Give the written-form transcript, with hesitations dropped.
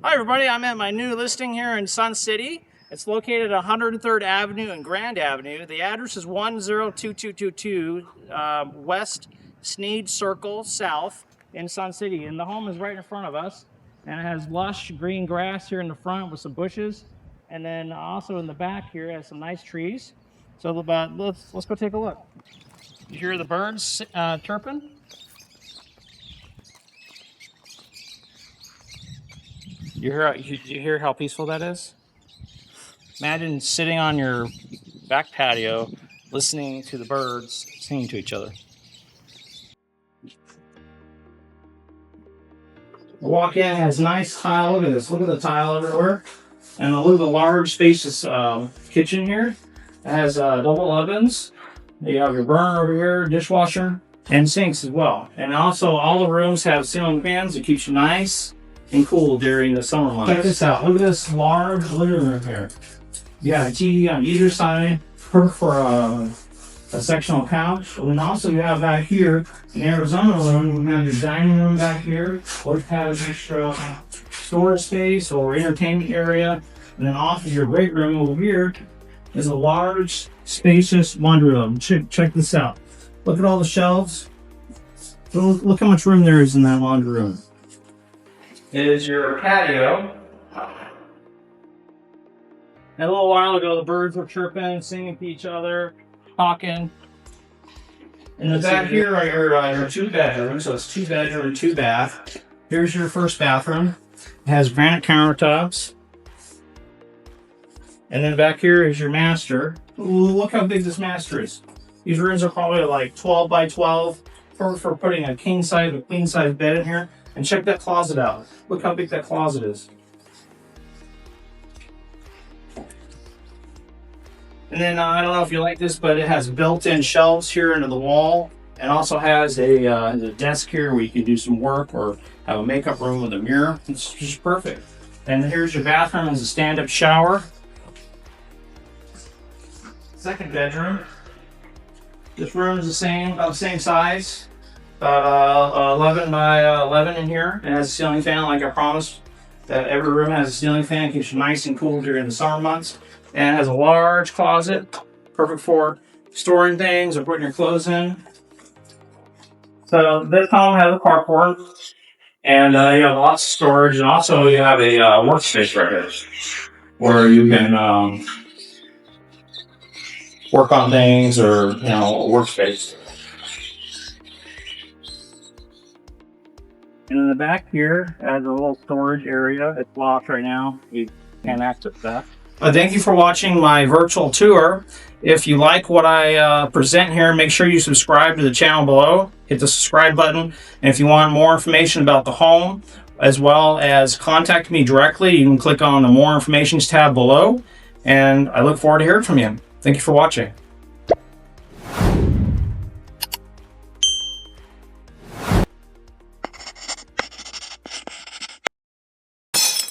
Hi everybody, I'm at my new listing here in Sun City. It's located at 103rd Avenue and Grand Avenue. The address is 102222 West Sneed Circle South in Sun City. And the home is right in front of us. And it has lush green grass here in the front with some bushes. And then also in the back here it has some nice trees. So let's go take a look. You hear the birds chirping? You hear how peaceful that is? Imagine sitting on your back patio, listening to the birds singing to each other. Walk in, has nice tile. Look at this. Look at the tile everywhere. And look at the large, spacious kitchen here. It has double ovens. You have your burner over here, dishwasher, and sinks as well. And also, all the rooms have ceiling fans that keeps you nice and cool during the summer months. Check this out. Look at this large living room here. You got a TV on either side, perfect for a sectional couch. And then also you have back here in Arizona room, you have your dining room back here, or have an extra storage space or entertainment area. And then off of your great room over here is a large, spacious laundry room. Check this out. Look at all the shelves. Look how much room there is in that laundry room. Is your patio. And a little while ago, the birds were chirping, singing to each other, talking. In the back here are your two bedrooms, so it's 2 bedroom and 2 bath. Here's your first bathroom. It has granite countertops. And then back here is your master. Ooh, look how big this master is. These rooms are probably like 12 by 12 for putting a king size or queen size bed in here. And check that closet out. Look how big that closet is. And then I don't know if you like this, but it has built-in shelves here into the wall, and also has a desk here where you can do some work or have a makeup room with a mirror. It's just perfect. And here's your bathroom as a stand-up shower. Second bedroom. This room is about the same size. About 11 by 11 in here. It has a ceiling fan, like I promised. That every room has a ceiling fan, keeps you nice and cool during the summer months. And it has a large closet, perfect for storing things or putting your clothes in. So this home has a carport, and you have lots of storage, and also you have a workspace right here, where you can work on things or a workspace. And in the back here, has a little storage area. It's locked right now. You can't access that. Thank you for watching my virtual tour. If you like what I present here, make sure you subscribe to the channel below. Hit the subscribe button. And if you want more information about the home, as well as contact me directly, you can click on the More Information tab below. And I look forward to hearing from you. Thank you for watching.